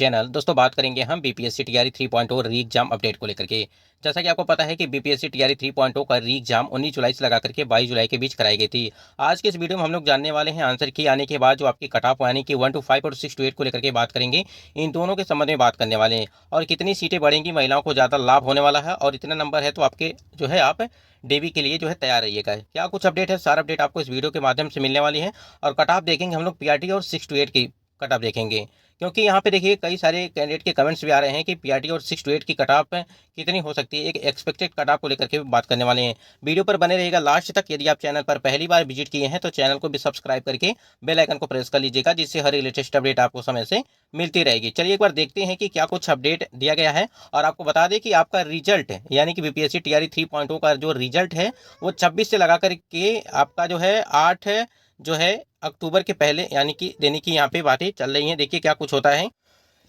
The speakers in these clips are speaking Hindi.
चैनल। दोस्तों बात करेंगे हम बीपीएससी टीआरई 3.0 री एग्जाम अपडेट को लेकर के। जैसा कि आपको पता है कि बीपीएससी टीआरई 3.0 का री एग्जाम 19 जुलाई से लगा करके 22 जुलाई के बीच कराई गई थी। आज के इस वीडियो में हम लोग जानने वाले हैं आंसर की आने के बाद जो आपकी कट ऑफ यानी कि 1 to 5 और 6 to 8 को लेकर के बात करेंगे। इन दोनों के संबंध में बात करने वाले हैं और कितनी सीटें बढ़ेंगी, महिलाओं को ज़्यादा लाभ होने वाला है और इतना नंबर है तो आपके जो है आप डेबी के लिए जो है तैयार रहिएगा। क्या कुछ अपडेट है, सारा अपडेट आपको इस वीडियो के माध्यम से मिलने वाली है। और कट ऑफ देखेंगे हम लोग पीआरटी और 6 to 8 की कट ऑफ देखेंगे, क्योंकि यहाँ पे देखिए कई सारे कैंडिडेट के कमेंट्स भी आ रहे हैं कि पीआरटी और 6 to 8 की कट ऑफ कितनी हो सकती है। एक एक्सपेक्टेड कट ऑफ को लेकर के भी बात करने वाले हैं। वीडियो पर बने रहेगा लास्ट तक। यदि आप चैनल पर पहली बार विजिट किए हैं तो चैनल को भी सब्सक्राइब करके बेल आइकन को प्रेस कर लीजिएगा, जिससे हर लेटेस्ट अपडेट आपको समय से मिलती रहेगी। चलिए एक बार देखते हैं कि क्या कुछ अपडेट दिया गया है। और आपको बता दें कि आपका रिजल्ट यानी कि बीपीएससी टीआरई 3.0 का जो रिजल्ट है वो 26 से लगा करके आपका जो है 8 जो है अक्टूबर के पहले यानी कि देने की यहाँ पे बातें चल रही हैं। देखिए क्या कुछ होता है।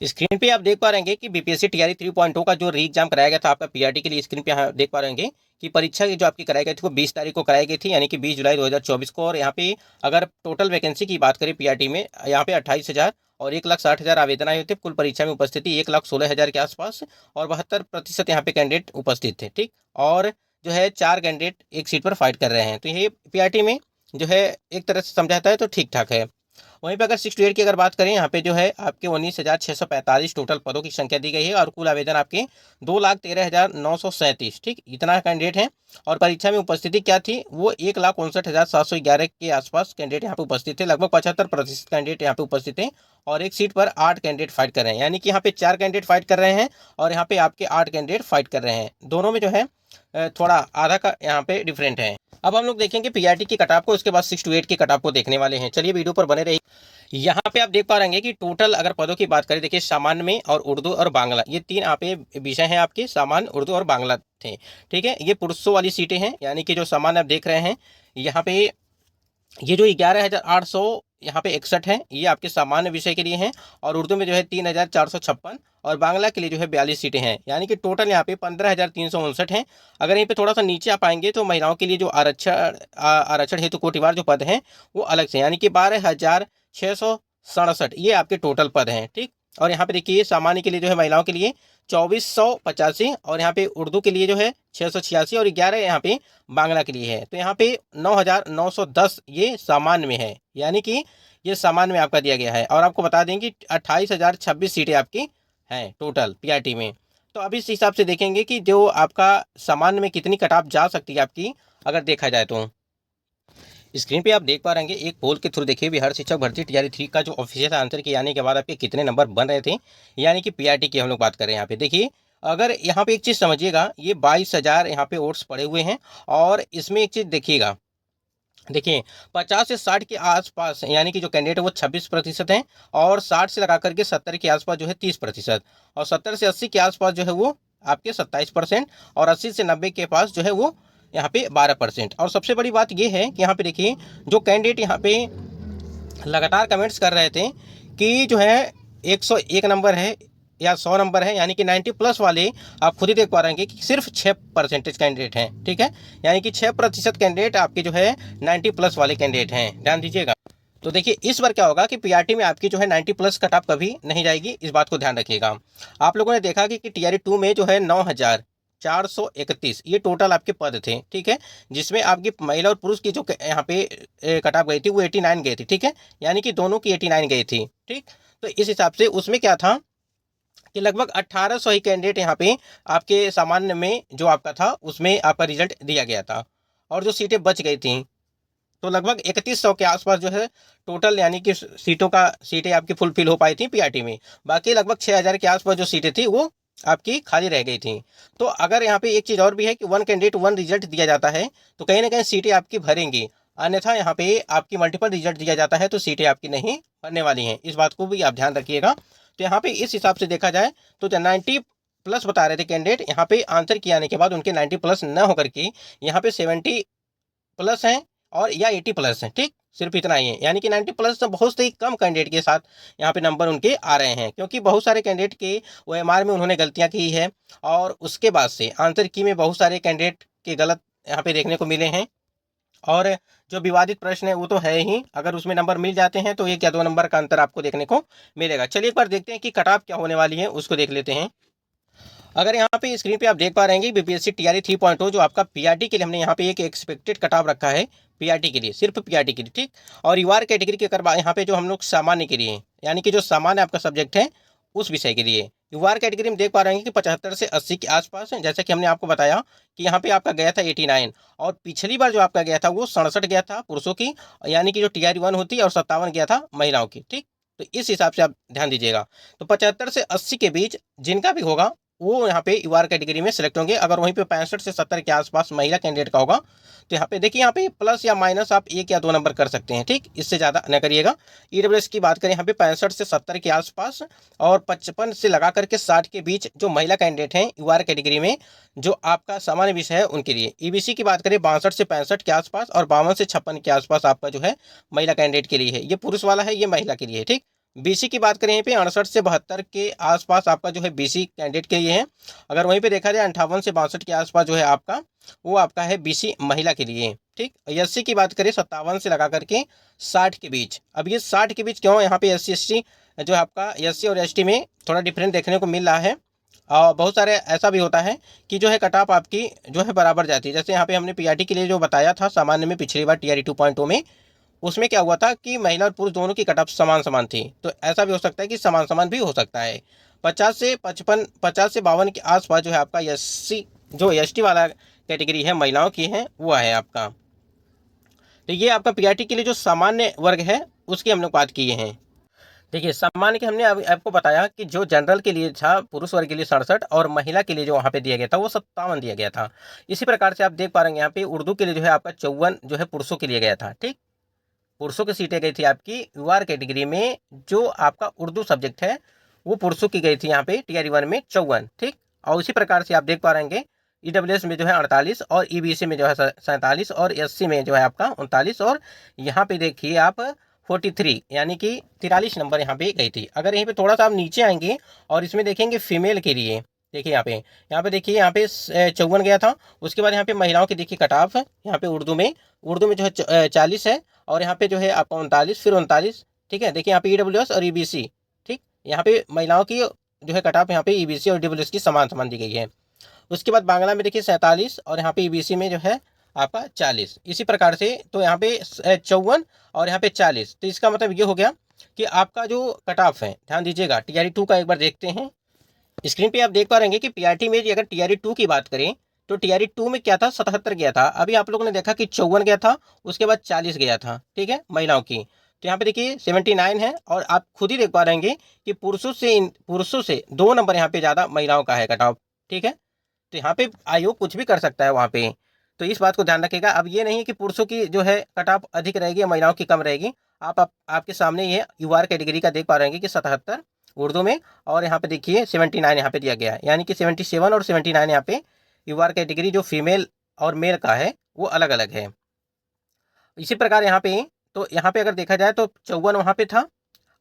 स्क्रीन पे आप देख पा रहे हैं कि बीपीएससी टीआरई 3.0 का जो री एग्जाम कराया गया था आपका पीआरटी के लिए, स्क्रीन पे यहाँ देख पा रहे हैं कि परीक्षा की जो आपकी कराई गई थी वो 20 तारीख को कराई गई थी, यानी कि 20 जुलाई 2024 को। और यहाँ पे अगर टोटल वैकेंसी की बात करें पीआरटी में, यहाँ पे 28,000 और 1,60,000 आवेदन आए थे। कुल परीक्षा में उपस्थिति 1,16,000 के आसपास और 72% यहाँ पे कैंडिडेट उपस्थित थे। ठीक, और जो है 4 कैंडिडेट एक सीट पर फाइट कर रहे हैं। तो ये पीआरटी में जो है एक तरह से समझाता है तो ठीक ठाक है। वहीं पे अगर 6 to 8 की अगर बात करें, यहाँ पे जो है आपके 19,645 टोटल पदों की संख्या दी गई है और कुल आवेदन आपके 2,13,937। ठीक, इतना कैंडिडेट है। और परीक्षा में उपस्थिति क्या थी, वो 1,59,711 के आसपास कैंडिडेट यहाँ पे उपस्थित थे। लगभग 75% कैंडिडेट यहाँ पे उपस्थित थे और एक सीट पर 8 कैंडिडेट फाइट कर रहे हैं, यानी कि यहाँ पे 4 कैंडिडेट फाइट कर रहे हैं और यहाँ पे आपके 8 कैंडिडेट फाइट कर रहे हैं। दोनों में जो है थोड़ा आधा का यहाँ पे डिफरेंट है। अब हम लोग देखेंगे पीआरटी की कट ऑफ को, उसके बाद 6 to 8 की कट ऑफ को देखने वाले हैं। चलिए वीडियो पर बने रहिए। यहाँ पे आप देख पा रहे हैं कि टोटल अगर पदों की बात करें, देखिए सामान्य में और उर्दू और बांग्ला, ये 3 यहाँ पे विषय हैं आपके, सामान्य, उर्दू और बांग्ला थे। ठीक है, ये पुरुषों वाली सीटें हैं, यानी कि जो सामान्य आप देख रहे हैं यहाँ पे ये जो 11,800 यहाँ पे 61 है, ये आपके सामान्य विषय के लिए हैं। और उर्दू में जो है 3,456 और बांग्ला के लिए जो है 42 सीटें हैं, यानी कि टोटल यहाँ पे 15,359 हैं। अगर यहीं पे थोड़ा सा नीचे आप आएंगे तो महिलाओं के लिए जो आरक्षण हेतु कोटिवार जो पद हैं वो अलग से, यानी कि 12,667 ये आपके टोटल पद हैं। ठीक, और यहाँ पे देखिए सामान्य के लिए जो है महिलाओं के लिए 2,485 और यहाँ पे उर्दू के लिए जो है 686 और 11 यहाँ पे बांग्ला के लिए है। तो यहाँ पे 9,910 ये सामान्य में है, यानी कि ये सामान्य में आपका दिया गया है। और आपको बता दें कि 28,026 सीटें आपकी हैं टोटल पीआरटी में। तो अभी इस हिसाब से देखेंगे कि जो आपका सामान्य में कितनी कट ऑफ जा सकती है आपकी, अगर देखा जाए तो स्क्रीन पे आप देख पा रहे हैं एक पोल के थ्रू देखिए बिहार शिक्षक भर्ती टीआरई 3 का जो ऑफिशियल आंसर के आने के बाद आपके कितने नंबर बन रहे थे, यानी कि पीआरटी की हम लोग बात कर रहे हैं। यहाँ पे देखिए, अगर यहाँ पे एक चीज़ समझिएगा, ये 22,000 यहाँ पे वोट्स पड़े हुए हैं और इसमें एक चीज़ देखिएगा, देखिए 50 से 60 के आसपास यानी कि जो कैंडिडेट है वो 26% हैं और 60 से लगा करके 70 के आसपास जो है 30% और 70 से 80 के आसपास जो है वो आपके 27% और 80 से 90 के पास जो है वो यहाँ पे 12%। और सबसे बड़ी बात ये है कि यहाँ पे देखिए जो कैंडिडेट यहाँ पे लगातार कमेंट्स कर रहे थे कि जो है 101 नंबर है या 100 नंबर है, यानी कि 90 प्लस वाले, आप खुद ही देख पा रहे हैं कि सिर्फ 6% कैंडिडेट हैं। ठीक है, यानी कि 6% कैंडिडेट आपके जो है 90 प्लस वाले कैंडिडेट हैं, ध्यान दीजिएगा। तो देखिए इस बार क्या होगा कि पीआरटी में आपकी जो है 90 प्लस कट ऑफ कभी नहीं जाएगी, इस बात को ध्यान रखिएगा। आप लोगों ने देखा कि टीआरई 2 में जो है 9,431 ये टोटल आपके पद थे। ठीक है, जिसमें आपकी महिला और पुरुष की जो यहाँ पे कट ऑफ गई थी वो 89 गई थी। ठीक है, यानी कि दोनों की 89 गई थी। ठीक, तो इस हिसाब से उसमें क्या था कि लगभग 1,800 ही कैंडिडेट यहाँ पे आपके सामान्य में जो आपका था उसमें आपका रिजल्ट दिया गया था और जो सीटें बच गई थी तो लगभग 3,100 के आसपास जो है टोटल, यानी कि सीटें आपकी फुलफिल हो पाई थी पीआरटी में। बाकी लगभग 6,000 के आसपास जो सीटें थी वो आपकी खाली रह गई थी। तो अगर यहाँ पे एक चीज़ और भी है कि 1 कैंडिडेट 1 रिजल्ट दिया जाता है तो कहीं ना कहीं सीटें आपकी भरेंगी, अन्यथा यहाँ पे आपकी मल्टीपल रिजल्ट दिया जाता है तो सीटें आपकी नहीं भरने वाली हैं। इस बात को भी आप ध्यान रखिएगा। तो यहाँ पे इस हिसाब से देखा जाए तो 90 प्लस बता रहे थे कैंडिडेट, यहाँ पे आंसर किए आने के बाद उनके 90 प्लस न होकर के यहाँ पे 70 प्लस हैं और या 80 प्लस हैं। ठीक, सिर्फ इतना ही है, यानी कि 90 प्लस तो बहुत ही कम कैंडिडेट के साथ यहाँ पे नंबर उनके आ रहे हैं, क्योंकि बहुत सारे कैंडिडेट के ओएमआर में उन्होंने गलतियाँ की है और उसके बाद से आंसर की में बहुत सारे कैंडिडेट के गलत यहाँ पे देखने को मिले हैं और जो विवादित प्रश्न है वो तो है ही, अगर उसमें नंबर मिल जाते हैं तो 1 या 2 नंबर का अंतर आपको देखने को मिलेगा। चलिए एक बार देखते हैं कि कट ऑफ क्या होने वाली है, उसको देख लेते हैं। अगर यहाँ पे स्क्रीन पे आप देख पा रहे हैं बीपीएससी टीआरई 3.0 जो आपका पीआरटी के लिए हमने यहाँ पे एक एक्सपेक्टेड कट ऑफ रखा है, पीआरटी के लिए, सिर्फ पीआरटी के लिए, ठीक। और यूआर कैटेगरी के अगर यहाँ पे जो हम लोग सामान्य के लिए, यानी कि जो सामान्य आपका सब्जेक्ट है उस विषय के लिए यूआर कैटेगरी में देख पा रहे हैं कि 75 से 80 के आसपास है। जैसा कि हमने आपको बताया कि यहाँ पे आपका गया था 89, और पिछली बार जो आपका गया था वो 67 गया था पुरुषों की, यानी कि जो टीआरई 1 होती है, और 57 गया था महिलाओं की, ठीक। तो इस हिसाब से आप ध्यान दीजिएगा। तो 75 से 80 के बीच जिनका भी होगा वो यहाँ पे यूआर कैटेगरी में सेलेक्ट होंगे। अगर वहीं पे 65 से 70 के आसपास महिला कैंडिडेट का होगा तो यहाँ पे देखिए, यहाँ पे प्लस या माइनस आप 1 या 2 नंबर कर सकते हैं, ठीक, इससे ज़्यादा न करिएगा। ईडब्ल्यूएस की बात करें यहाँ पे 65 से 70 के आसपास, और 55 से लगा करके 60 के बीच जो महिला कैंडिडेट हैं यूआर कैटेगरी में, जो आपका सामान्य विषय है उनके लिए। ईबीसी की बात करें 62 से 65 के आसपास, और 52 से 56 के आसपास आपका जो है महिला कैंडिडेट के लिए है। ये पुरुष वाला है, ये महिला के लिए है, ठीक। बीसी की बात करें यहाँ पे 68 से 72 के आसपास आपका जो है बीसी कैंडिडेट के लिए है। अगर वहीं पे देखा जाए 58 से 62 के आसपास जो है आपका, वो आपका है बीसी महिला के लिए, ठीक। एससी की बात करें 57 से लगा करके 60 के बीच। अब ये 60 के बीच क्यों है, यहाँ पे एससी एसटी जो है आपका, एससी और एसटी में थोड़ा डिफरेंट देखने को मिल रहा है। और बहुत सारे ऐसा भी होता है कि जो है कट ऑफ आपकी जो है बराबर जाती है। जैसे यहाँ पे हमने पीआरटी के लिए जो बताया था सामान्य में पिछली बार टीआरई 2.0 में, उसमें क्या हुआ था कि महिला और पुरुष दोनों की कट ऑफ समान समान थी। तो ऐसा भी हो सकता है कि समान समान भी हो सकता है। 50 से 55, 50 से 52 के आसपास जो है आपका एससी, जो एसटी वाला कैटेगरी है महिलाओं की है, वो है आपका। तो ये आपका पीआरटी के लिए जो सामान्य वर्ग है उसकी हम लोग बात किए हैं। देखिए सामान्य के हमने आपको बताया कि जो जनरल के लिए था पुरुष वर्ग के लिए 67, और महिला के लिए जो वहाँ पे दिया गया था वो 57 दिया गया था। इसी प्रकार से आप देख पा रहे हैं यहाँ पे उर्दू के लिए जो है आपका 54 जो है पुरुषों के लिए गया था, ठीक। पुरुषों की सीटें गई थी आपकी यूआर कैटेगरी में, जो आपका उर्दू सब्जेक्ट है वो पुरुषों की गई थी यहाँ पे टीआरई 1 में 54, ठीक। और उसी प्रकार से आप देख पा रहे हैं ईडब्ल्यूएस में जो है 48, और ईबीसी में जो है 47, और एससी में जो है आपका 39, और यहाँ पे देखिए आप 43 यानी कि 43 नंबर यहाँ पे गई थी। अगर यहीं पे थोड़ा सा आप नीचे आएंगे और इसमें देखेंगे फीमेल के लिए, देखिए यहाँ पे देखिए यहाँ पे 54 गया था। उसके बाद यहाँ पे महिलाओं की देखिए कट ऑफ यहाँ पे उर्दू में जो है 40 है, और यहाँ पे जो है आपका 39, फिर 39, ठीक है। देखिए यहाँ पे ईडब्ल्यूएस और ईबीसी, ठीक। यहाँ पे महिलाओं की जो है कट ऑफ यहाँ पे ईबीसी और ईडब्ल्यूएस की समान समान दी गई है। उसके बाद बांग्ला में देखिए 47, और यहाँ पे ईबीसी में जो है आपका 40। इसी प्रकार से तो यहाँ पे 54 और यहाँ पे 40। तो इसका मतलब ये हो गया कि आपका जो कट ऑफ है, ध्यान दीजिएगा टीआरई 2 का एक बार देखते हैं। स्क्रीन पे आप देख पा रहे हैं कि पीआरटी में अगर टीआरई 2 की बात करें तो टीआरई 2 में क्या था, 77 गया था। अभी आप लोगों ने देखा कि 54 गया था, उसके बाद 40 गया था, ठीक है, महिलाओं की। तो यहाँ पे देखिए 79 है, और आप खुद ही देख पा रहे हैं कि पुरुषों से 2 नंबर यहाँ पे ज़्यादा महिलाओं का है कट ऑफ, ठीक है। तो यहाँ पे आयोग कुछ भी कर सकता है वहाँ पे, तो इस बात को ध्यान रखिएगा। अब ये नहीं कि पुरुषों की जो है कट ऑफ अधिक रहेगी या महिलाओं की कम रहेगी। आपके सामने ये यूआर कैटेगरी का देख पा रहे हैं कि 77 उर्दू में, और यहाँ पे देखिए 79 यहाँ पे दिया गया है, यानी कि 77 और 79 यहाँ पे यूआर कैटेगरी जो फीमेल और मेल का है वो अलग अलग है। इसी प्रकार यहाँ पे अगर देखा जाए तो 54 वहाँ पे था,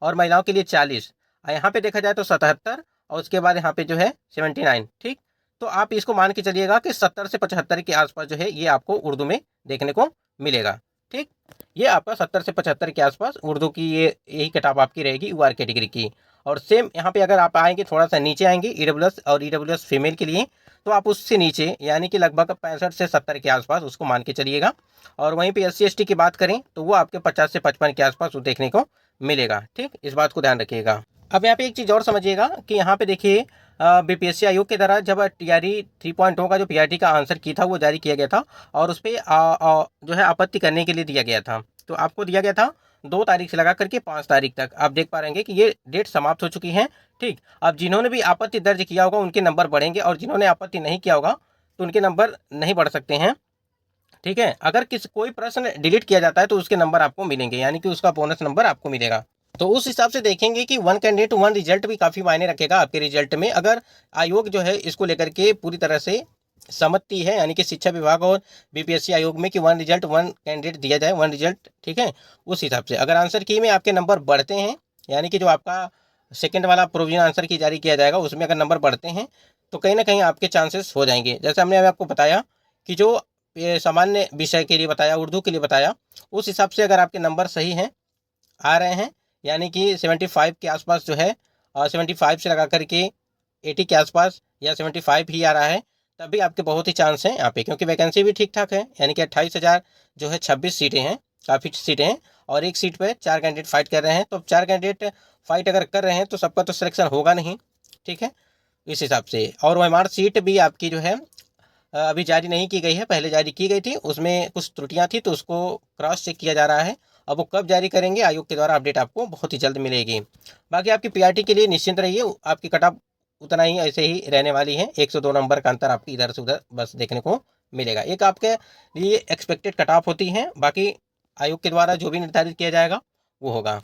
और महिलाओं के लिए 40, और यहाँ पे देखा जाए तो 77, और उसके बाद यहाँ पे जो है 79, ठीक। तो आप इसको मान के चलिएगा कि 70 से 75 के आसपास जो है ये आपको उर्दू में देखने को मिलेगा, ठीक। ये आपका 70 से 75 के आसपास उर्दू की ये यही किताब आपकी रहेगी यूआर कैटेगरी की। और सेम यहाँ पे अगर आप आएंगे थोड़ा सा नीचे आएंगे ईडब्ल्यूएस और ईडब्ल्यूएस फीमेल के लिए, तो आप उससे नीचे यानी कि लगभग 65 से 70 के आसपास उसको मान के चलिएगा। और वहीं पे एससी एसटी की बात करें तो वो आपके 50 से 55 के आसपास देखने को मिलेगा, ठीक। इस बात को ध्यान रखिएगा। अब यहाँ पे एक चीज़ और समझिएगा कि यहाँ पे देखिए बीपीएससी आयोग के द्वारा जब टीआरई 3.0 का जो पीआरटी का आंसर की था वो जारी किया गया था, और उस पर जो है आपत्ति करने के लिए दिया गया था। तो आपको दिया गया था 2 तारीख से लगा करके 5 तारीख तक। आप देख पा रहे हैं कि ये डेट समाप्त हो चुकी है, ठीक। अब जिन्होंने भी आपत्ति दर्ज किया होगा उनके नंबर बढ़ेंगे, और जिन्होंने आपत्ति नहीं किया होगा तो उनके नंबर नहीं बढ़ सकते हैं, ठीक है। अगर कोई प्रश्न डिलीट किया जाता है तो उसके नंबर आपको मिलेंगे, यानी कि उसका बोनस नंबर आपको मिलेगा। तो उस हिसाब से देखेंगे कि 1 कैंडिडेट 1 रिजल्ट भी काफ़ी मायने रखेगा आपके रिजल्ट में। अगर आयोग जो है इसको लेकर के पूरी तरह से सहमति है, यानी कि शिक्षा विभाग और बीपीएससी आयोग में कि 1 रिजल्ट 1 कैंडिडेट दिया जाए, 1 रिजल्ट, ठीक है। उस हिसाब से अगर आंसर की में आपके नंबर बढ़ते हैं, यानी कि जो आपका सेकेंड वाला प्रोविजनल आंसर की जारी किया जाएगा उसमें अगर नंबर बढ़ते हैं तो कहीं ना कहीं आपके चांसेस हो जाएंगे। जैसे हमने अभी आपको बताया कि जो सामान्य विषय के लिए बताया, उर्दू के लिए बताया, उस हिसाब से अगर आपके नंबर सही हैं, आ रहे हैं, यानी कि 75 के आसपास जो है, 75 से लगा करके 80 के आसपास या 75 ही आ रहा है, तभी आपके बहुत ही चांस हैं यहाँ पे, क्योंकि वैकेंसी भी ठीक ठाक है। यानी कि 28,000 जो है 26 सीटें हैं, काफ़ी सीटें हैं, और एक सीट पे 4 कैंडिडेट फाइट कर रहे हैं। तो 4 कैंडिडेट फाइट अगर कर रहे हैं तो सबका तो सिलेक्शन होगा नहीं, ठीक है, इस हिसाब से। और ओएमआर सीट भी आपकी जो है अभी जारी नहीं की गई है, पहले जारी की गई थी, उसमें कुछ त्रुटियां थी, तो उसको क्रॉस चेक किया जा रहा है। अब वो कब जारी करेंगे, आयोग के द्वारा अपडेट आपको बहुत ही जल्द मिलेगी। बाकी आपकी पीआरटी के लिए निश्चिंत रहिए, आपकी कट ऑफ उतना ही ऐसे ही रहने वाली है, 102 नंबर का अंतर आपकी इधर से उधर बस देखने को मिलेगा। एक आपके लिए एक्सपेक्टेड कट ऑफ होती है, बाकी आयोग के द्वारा जो भी निर्धारित किया जाएगा वो होगा।